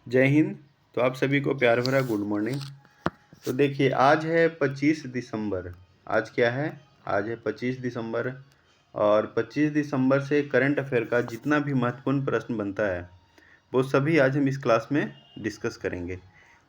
जय हिंद। तो आप सभी को प्यार भरा गुड मॉर्निंग। तो देखिए आज है 25 दिसंबर। आज क्या है? आज है 25 दिसंबर। और 25 दिसंबर से करंट अफेयर का जितना भी महत्वपूर्ण प्रश्न बनता है वो सभी आज हम इस क्लास में डिस्कस करेंगे।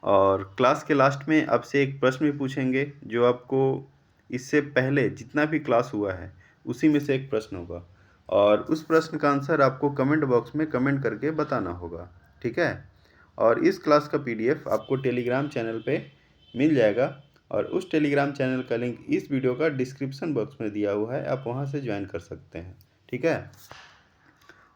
और क्लास के लास्ट में आपसे एक प्रश्न भी पूछेंगे जो आपको इससे पहले जितना भी क्लास हुआ है उसी में से एक प्रश्न होगा, और उस प्रश्न का आंसर आपको कमेंट बॉक्स में कमेंट करके बताना होगा। ठीक है? और इस क्लास का पीडीएफ आपको टेलीग्राम चैनल पे मिल जाएगा, और उस टेलीग्राम चैनल का लिंक इस वीडियो का डिस्क्रिप्शन बॉक्स में दिया हुआ है, आप वहां से ज्वाइन कर सकते हैं। ठीक है?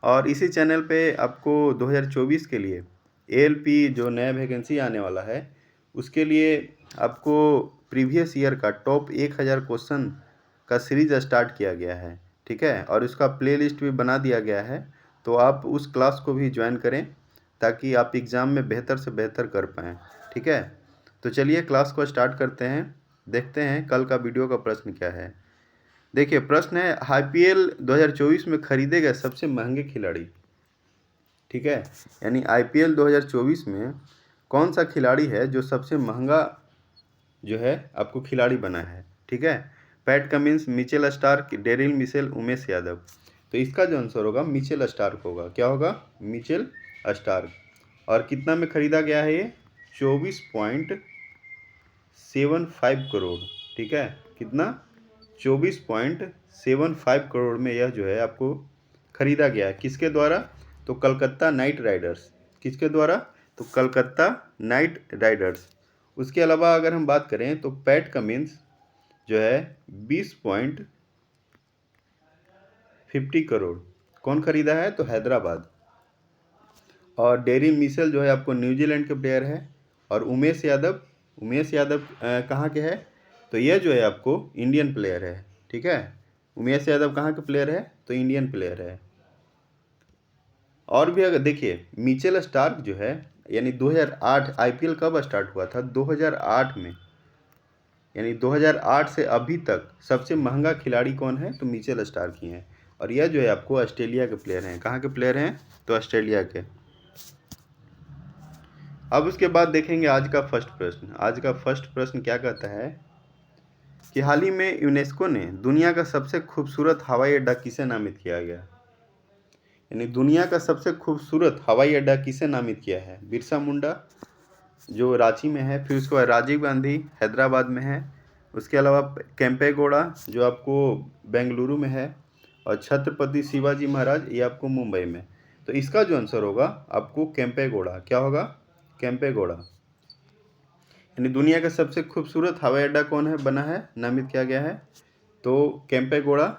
और इसी चैनल पे आपको 2024 के लिए एएलपी जो नया वैकेंसी आने वाला है उसके लिए आपको प्रीवियस ईयर का टॉप 1000 क्वेश्चन का सीरीज स्टार्ट किया गया है। ठीक है? और उसका प्लेलिस्ट भी बना दिया गया है, तो आप उस क्लास को भी ज्वाइन करें ताकि आप एग्ज़ाम में बेहतर से बेहतर कर पाएँ। ठीक है? तो चलिए क्लास को स्टार्ट करते हैं। देखते हैं कल का वीडियो का प्रश्न क्या है। देखिए प्रश्न है, आईपीएल 2024 में खरीदे गए सबसे महंगे खिलाड़ी। ठीक है? यानी आईपीएल 2024 में कौन सा खिलाड़ी है जो सबसे महंगा जो है आपको खिलाड़ी बना है। ठीक है? PAT Cummins, Mitchell Starc, Daryl Mitchell, Umesh Yadav. तो इसका जो आंसर होगा मिचेल स्टार्क होगा। क्या होगा? Mitchell Starc. और कितना में खरीदा गया है ये? 24.75 करोड़। ठीक है? कितना? 24.75 करोड़ में यह जो है आपको खरीदा गया है। किसके द्वारा? तो कलकत्ता नाइट राइडर्स। किसके द्वारा? तो कलकत्ता नाइट राइडर्स। उसके अलावा अगर हम बात करें तो पैट कमिंस जो है 20.50 करोड़। कौन खरीदा है? तो हैदराबाद। और डेरिल मिशेल जो है आपको न्यूजीलैंड के प्लेयर है। और उमेश यादव कहाँ के है? तो यह जो है आपको इंडियन प्लेयर है। ठीक है? उमेश यादव कहाँ के प्लेयर है? तो इंडियन प्लेयर है। और भी अगर देखिए मिचेल स्टार्क जो है, यानी 2008 आईपीएल कब स्टार्ट हुआ था? 2008 में। यानी 2008 से अभी तक सबसे महंगा खिलाड़ी कौन है? तो मिचेल स्टार्क ही हैं। और यह जो है आपको ऑस्ट्रेलिया के प्लेयर हैं। कहाँ के प्लेयर हैं? तो ऑस्ट्रेलिया के। अब उसके बाद देखेंगे आज का फर्स्ट प्रश्न। आज का फर्स्ट प्रश्न क्या कहता है कि हाल ही में यूनेस्को ने दुनिया का सबसे खूबसूरत हवाई अड्डा किसे नामित किया गया? यानी दुनिया का सबसे खूबसूरत हवाई अड्डा किसे नामित किया है? बिरसा मुंडा जो रांची में है, फिर उसके बाद राजीव गांधी हैदराबाद में है, उसके अलावा केम्पेगौड़ा जो आपको बेंगलुरु में है, और छत्रपति शिवाजी महाराज ये आपको मुंबई में। तो इसका जो आंसर होगा आपको केम्पेगौड़ा। क्या होगा? केम्पेगौड़ा। यानी दुनिया का सबसे खूबसूरत हवाई अड्डा कौन है बना है, नामित किया गया है? तो केम्पेगौड़ा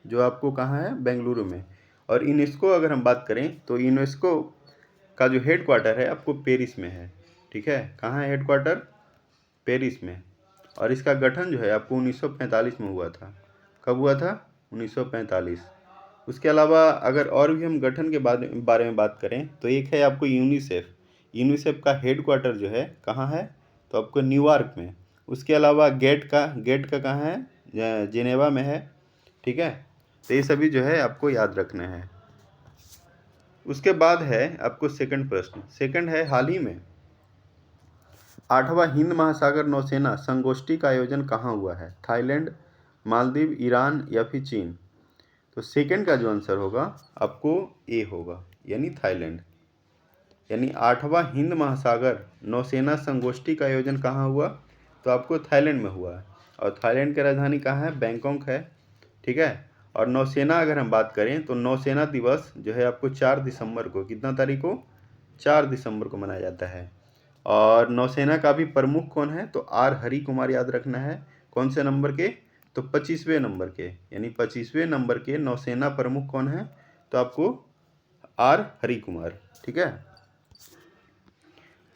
जो आपको कहाँ है? बेंगलुरु में। और यूनेस्को अगर हम बात करें तो यूनेस्को का जो हेड क्वार्टर है आपको पेरिस में है। ठीक है? कहाँ है हेड क्वार्टर? पेरिस में। और इसका गठन जो है आपको 1945 में हुआ था। कब हुआ था? 1945। उसके अलावा अगर और भी हम गठन के बारे में बात करें तो एक है आपको यूनिसेफ। यूनिसेफ का हेड क्वार्टर जो है कहाँ है? तो आपको न्यूयॉर्क में। उसके अलावा गेट का कहाँ है? जिनेवा में है। ठीक है? तो ये सभी जो है आपको याद रखना है। उसके बाद है आपको सेकंड प्रश्न। सेकंड है, हाल ही में 8वां हिंद महासागर नौसेना संगोष्ठी का आयोजन कहाँ हुआ है? थाईलैंड, मालदीव, ईरान या फिर चीन? तो सेकंड का जो आंसर होगा आपको ए होगा, यानी थाईलैंड। यानी 8वां हिंद महासागर नौसेना संगोष्ठी का आयोजन कहाँ हुआ? तो आपको थाईलैंड में हुआ है। और थाईलैंड की राजधानी कहाँ है? बैंकॉक है। ठीक है? और नौसेना अगर हम बात करें तो नौसेना दिवस जो है आपको 4 दिसंबर को, कितना तारीख को? 4 दिसंबर को मनाया जाता है। और नौसेना का भी प्रमुख कौन है? तो आर हरि कुमार याद रखना है। कौन से नंबर के? तो 25वें नंबर के। यानी 25वें नंबर के नौसेना प्रमुख कौन है? तो आपको आर हरि कुमार। ठीक है?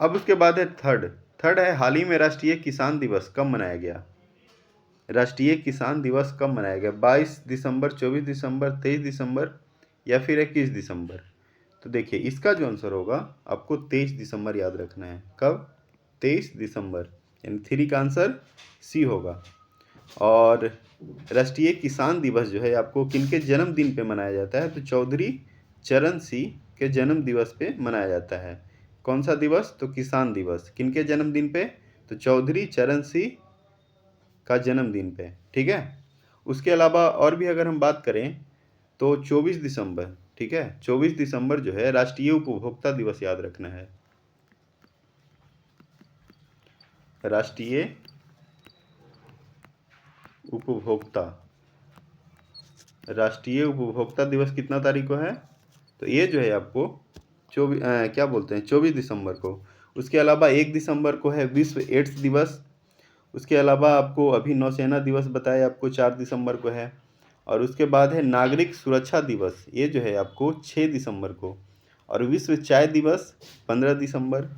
अब उसके बाद है थर्ड है, हाल ही में राष्ट्रीय किसान दिवस कब मनाया गया? राष्ट्रीय किसान दिवस कब मनाया गया? 22 दिसंबर, 24 दिसंबर, 23 दिसंबर या फिर 21 दिसंबर? तो देखिए इसका जो आंसर होगा आपको 23 दिसंबर याद रखना है। कब? 23 दिसंबर। यानी 3 का आंसर सी होगा। और राष्ट्रीय किसान दिवस जो है आपको किनके जन्मदिन पे मनाया जाता है? तो चौधरी चरण सिंह के जन्म दिवस पे मनाया जाता है। कौन सा दिवस? तो किसान दिवस। किनके जन्मदिन पे? तो चौधरी चरण सिंह का जन्मदिन पे। ठीक है। उसके अलावा और भी अगर हम बात करें तो 24 दिसंबर, ठीक है, 24 दिसंबर जो है राष्ट्रीय उपभोक्ता दिवस याद रखना है। राष्ट्रीय उपभोक्ता दिवस कितना तारीख को है? तो ये जो है आपको 24 दिसंबर को। उसके अलावा 1 दिसंबर को है विश्व एड्स दिवस। उसके अलावा आपको अभी नौसेना दिवस बताया आपको 4 दिसंबर को है। और उसके बाद है नागरिक सुरक्षा दिवस, ये जो है आपको 6 दिसंबर को। और विश्व चाय दिवस 15 दिसंबर।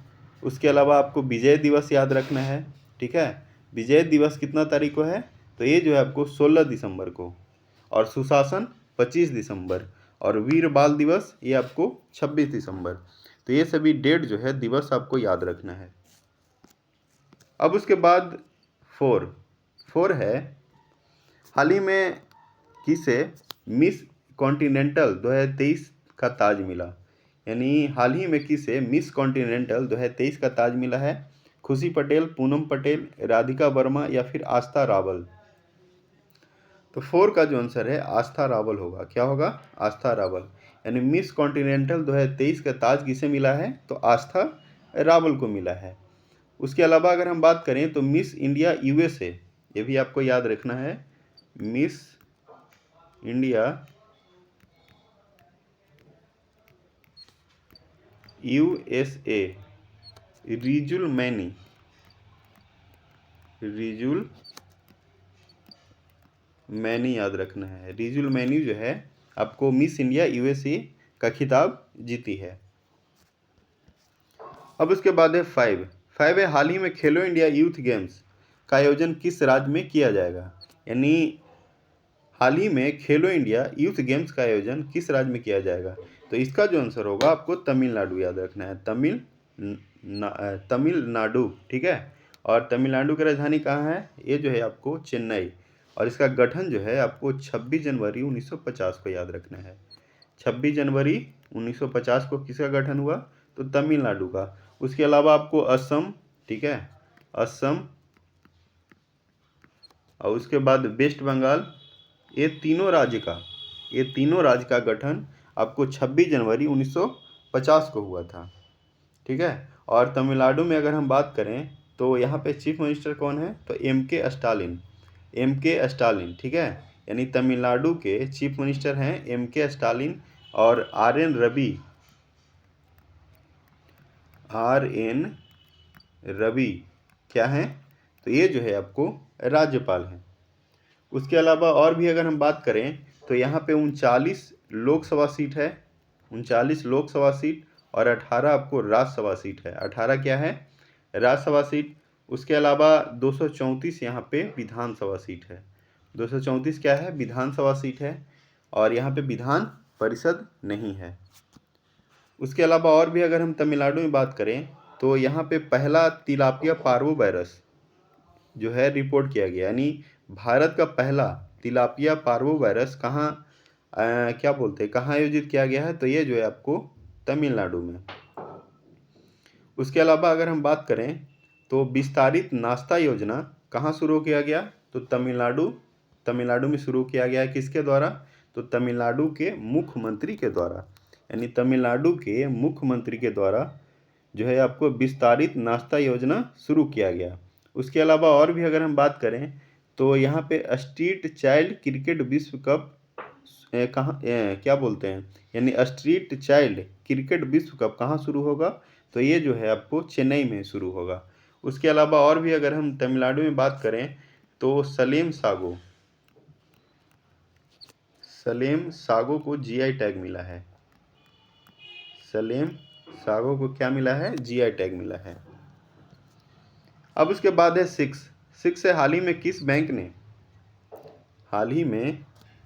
उसके अलावा आपको विजय दिवस याद रखना है। ठीक है। विजय दिवस कितना तारीख को है? तो ये जो है आपको 16 दिसंबर को। और सुशासन 25 दिसंबर। और वीर बाल दिवस ये आपको 26 दिसंबर। तो ये सभी डेट जो है दिवस आपको याद रखना है। अब उसके बाद 4 है, हाल ही में किसे मिस कॉन्टिनेंटल 2023 का ताज मिला? यानी हाल ही में किसे मिस कॉन्टिनेंटल 2023 का ताज मिला है? खुशी पटेल, पूनम पटेल, राधिका वर्मा या फिर आस्था रावल? तो 4 का जो आंसर है आस्था रावल होगा। क्या होगा? आस्था रावल। यानी मिस कॉन्टिनेंटल 2023 का ताज किसे मिला है? तो आस्था रावल को मिला है। उसके अलावा अगर हम बात करें तो मिस इंडिया यूएसए, ये भी आपको याद रखना है। Miss India USA Rijul many याद रखना है। रिजुल मैनी जो है आपको मिस इंडिया यूएसए का खिताब जीती है। अब उसके बाद है 5 है, हाल ही में खेलो इंडिया यूथ गेम्स का आयोजन किस राज्य में किया जाएगा? यानी हाल ही में खेलो इंडिया यूथ गेम्स का आयोजन किस राज्य में किया जाएगा? तो इसका जो आंसर होगा आपको तमिलनाडु याद रखना है। तमिलनाडु। ठीक है। और तमिलनाडु की राजधानी कहाँ है? ये जो है आपको चेन्नई। और इसका गठन जो है आपको 26 जनवरी 1950 को याद रखना है। 26 जनवरी 1950 को किसका गठन हुआ? तो तमिलनाडु का। उसके अलावा आपको असम, ठीक है, असम, और उसके बाद वेस्ट बंगाल, ये तीनों राज्य का गठन आपको 26 जनवरी 1950 को हुआ था। ठीक है। और तमिलनाडु में अगर हम बात करें तो यहाँ पे चीफ मिनिस्टर कौन है? तो MK स्टालिन। ठीक है। यानी तमिलनाडु के चीफ मिनिस्टर हैं MK स्टालिन। और RN रवि क्या है? तो ये जो है आपको राज्यपाल हैं। उसके अलावा और भी अगर हम बात करें तो यहाँ पे 39 लोकसभा सीट है, 39 लोकसभा सीट, और 18 आपको राज्यसभा सीट है। 18 क्या है? राज्यसभा सीट। उसके अलावा 234 यहाँ पे विधानसभा सीट है। 234 क्या है? विधानसभा सीट है। और यहाँ पे विधान परिषद नहीं है। उसके अलावा और भी अगर हम तमिलनाडु में बात करें तो यहाँ पे पहला तिलापिया पार्वो वायरस जो है रिपोर्ट किया गया। यानी भारत का पहला तिलापिया पार्वो वायरस कहाँ आयोजित किया गया है? तो ये जो है आपको तमिलनाडु में। उसके अलावा अगर हम बात करें तो विस्तारित नाश्ता योजना कहाँ शुरू किया गया? तो तमिलनाडु में शुरू किया गया है। किसके द्वारा? तो तमिलनाडु के मुख्यमंत्री के द्वारा। यानी तमिलनाडु के मुख्यमंत्री के द्वारा जो है आपको विस्तारित नाश्ता योजना शुरू किया गया। उसके अलावा और भी अगर हम बात करें तो यहाँ पे स्ट्रीट चाइल्ड क्रिकेट विश्व कप यानी स्ट्रीट चाइल्ड क्रिकेट विश्व कप कहाँ शुरू होगा? तो ये जो है आपको चेन्नई में शुरू होगा। उसके अलावा और भी अगर हम तमिलनाडु में बात करें तो सलेम सागो को GI टैग मिला है। सलेम सागो को क्या मिला है? GI टैग मिला है। अब उसके बाद है 6 से हाल ही में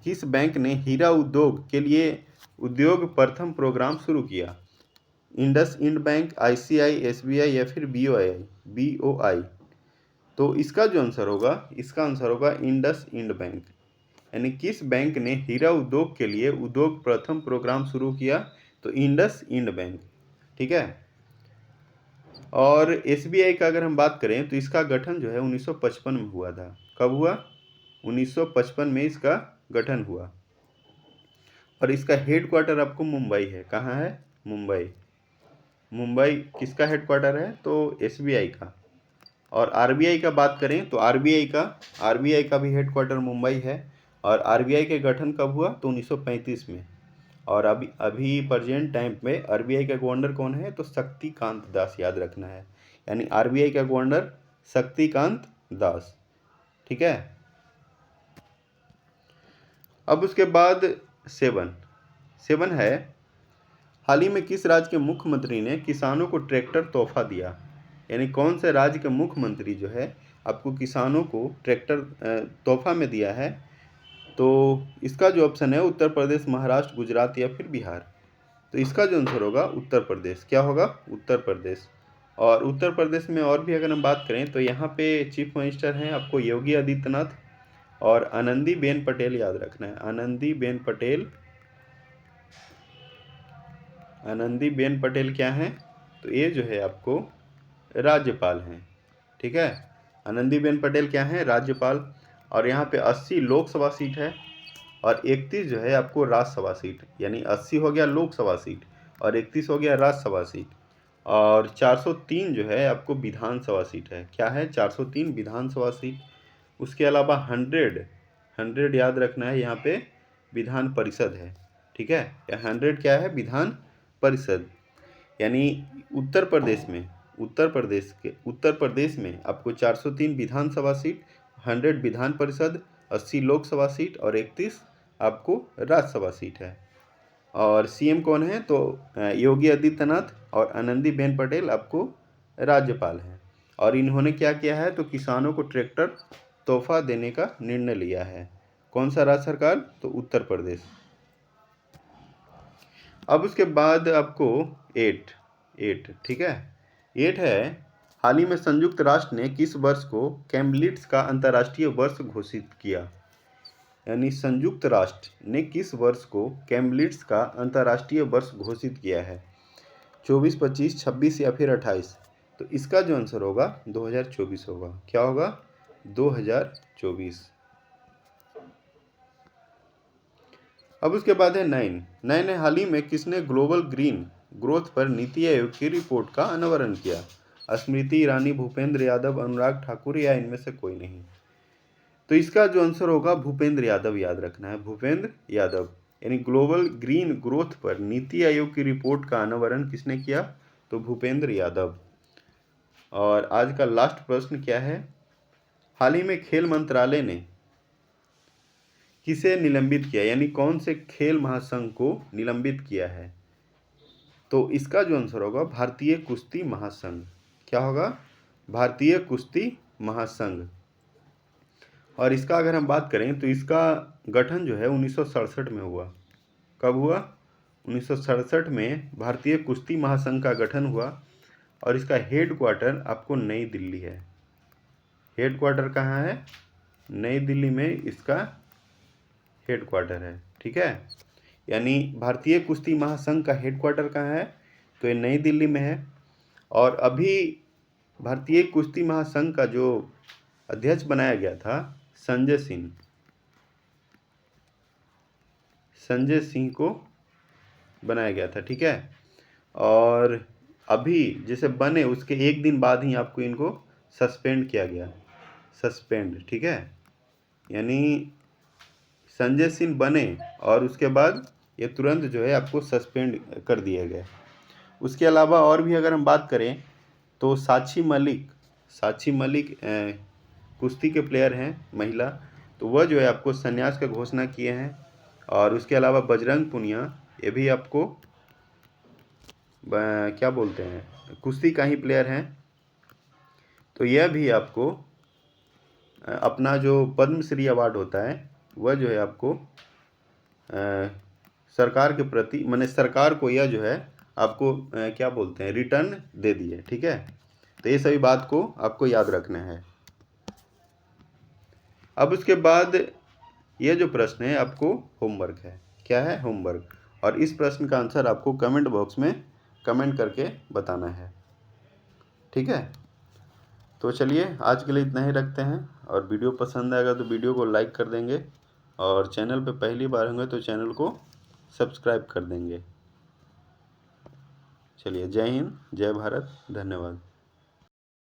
किस बैंक ने हीरा उद्योग के लिए उद्योग प्रथम प्रोग्राम शुरू किया? IndusInd bank, ICI, SBI या फिर BOI? तो इसका जो आंसर होगा इंडस इंड बैंक। यानी किस बैंक ने हीरा उद्योग के लिए उद्योग प्रथम प्रोग्राम शुरू किया? तो इंडस इंड बैंक। ठीक है। और एसबीआई का अगर हम बात करें तो इसका गठन जो है 1955 में हुआ था। कब हुआ? 1955 में इसका गठन हुआ। और इसका हेडक्वार्टर आपको मुंबई है। कहाँ है? मुंबई। मुंबई किसका हेडक्वार्टर है? तो एसबीआई का। और आरबीआई का बात करें तो आरबीआई का भी हेडक्वार्टर मुंबई है। और आरबीआई के गठन कब हुआ? तो 1935 में। और अभी अभी प्रेजेंट टाइम में आरबीआई का गवर्नर कौन है? तो शक्तिकांत दास, याद रखना है। यानी आरबीआई का गवर्नर शक्तिकांत दास। ठीक है। अब उसके बाद 7 है, हाल ही में किस राज्य के मुख्यमंत्री ने किसानों को ट्रैक्टर तोहफा दिया? यानी कौन से राज्य के मुख्यमंत्री जो है आपको किसानों को ट्रैक्टर तोहफा में दिया है? तो इसका जो ऑप्शन है उत्तर प्रदेश, महाराष्ट्र, गुजरात या फिर बिहार। तो इसका जो आंसर होगा उत्तर प्रदेश। क्या होगा? उत्तर प्रदेश। और उत्तर प्रदेश में और भी अगर हम बात करें तो यहाँ पे चीफ मिनिस्टर हैं आपको योगी आदित्यनाथ और आनंदीबेन पटेल, याद रखना है। आनंदीबेन पटेल क्या हैं? तो ये जो है आपको राज्यपाल हैं। ठीक है। आनंदीबेन पटेल क्या हैं? राज्यपाल। और यहाँ पे 80 लोकसभा सीट है और 31 जो है आपको राज्यसभा सीट। यानी 80 हो गया लोकसभा सीट और 31 हो गया राज्यसभा सीट। और 403 जो है आपको विधानसभा सीट है। क्या है? 403 विधानसभा सीट। उसके अलावा 100 याद रखना है, यहाँ पे विधान परिषद है। ठीक है। 100 क्या है? विधान परिषद। यानी उत्तर प्रदेश में आपको 403 विधानसभा सीट, 100 विधान परिषद, 80 लोकसभा सीट और 31 आपको राज्यसभा सीट है। और सीएम कौन है? तो योगी आदित्यनाथ और आनंदीबेन पटेल आपको राज्यपाल हैं। और इन्होंने क्या किया है? तो किसानों को ट्रैक्टर तोहफा देने का निर्णय लिया है। कौन सा राज्य सरकार? तो उत्तर प्रदेश। अब उसके बाद आपको 8, ठीक है। 8 है, हाल ही में संयुक्त राष्ट्र ने किस वर्ष को कैम्ब्रिज का अंतर्राष्ट्रीय वर्ष घोषित किया? यानी संयुक्त राष्ट्र ने किस वर्ष को कैम्ब्रिज का अंतर्राष्ट्रीय वर्ष घोषित किया है? 24, 25, 26 या फिर 28? तो इसका जो आंसर होगा 2024 होगा। क्या होगा? 2024। अब उसके बाद है 9 है, हाल ही में किसने ग्लोबल ग्रीन ग्रोथ पर नीति आयोग की रिपोर्ट का अनावरण किया? स्मृति ईरानी, भूपेंद्र यादव, अनुराग ठाकुर या इनमें से कोई नहीं? तो इसका जो आंसर होगा भूपेंद्र यादव, याद रखना है, भूपेंद्र यादव। यानी ग्लोबल ग्रीन ग्रोथ पर नीति आयोग की रिपोर्ट का अनावरण किसने किया? तो भूपेंद्र यादव। और आज का लास्ट प्रश्न क्या है? हाल ही में खेल मंत्रालय ने किसे निलंबित किया? यानी कौन से खेल महासंघ को निलंबित किया है? तो इसका जो आंसर होगा भारतीय कुश्ती महासंघ। क्या होगा? भारतीय कुश्ती महासंघ। और इसका अगर हम बात करें तो इसका गठन जो है 1967 में हुआ। कब हुआ? 1967 में भारतीय कुश्ती महासंघ का गठन हुआ। और इसका हेडक्वार्टर आपको नई दिल्ली है। हेडक्वार्टर कहाँ है? नई दिल्ली में इसका हेडक्वार्टर है। ठीक है। यानी भारतीय कुश्ती महासंघ का हेडक्वार्टर कहाँ है? तो ये नई दिल्ली में है। और अभी भारतीय कुश्ती महासंघ का जो अध्यक्ष बनाया गया था संजय सिंह को बनाया गया था। ठीक है। और अभी जैसे बने उसके एक दिन बाद ही आपको इनको सस्पेंड किया गया। ठीक है। यानी संजय सिंह बने और उसके बाद ये तुरंत जो है आपको सस्पेंड कर दिया गया। उसके अलावा और भी अगर हम बात करें तो साक्षी मलिक कुश्ती के प्लेयर हैं, महिला। तो वह जो है आपको संन्यास का घोषणा किए हैं। और उसके अलावा बजरंग पुनिया, ये भी आपको क्या बोलते हैं, कुश्ती का ही प्लेयर हैं। तो यह भी आपको अपना जो पद्मश्री अवार्ड होता है वह जो है आपको सरकार के प्रति, माने सरकार को यह जो है आपको क्या बोलते हैं, रिटर्न दे दिए। ठीक है। तो ये सभी बात को आपको याद रखना है। अब उसके बाद ये जो प्रश्न है आपको होमवर्क है। क्या है? होमवर्क। और इस प्रश्न का आंसर आपको कमेंट बॉक्स में कमेंट करके बताना है। ठीक है, तो चलिए आज के लिए इतना ही रखते हैं। और वीडियो पसंद आएगा तो वीडियो को लाइक कर देंगे, और चैनल पे पहली बार होंगे तो चैनल को सब्सक्राइब कर देंगे। चलिए, जय हिंद, जय भारत, धन्यवाद।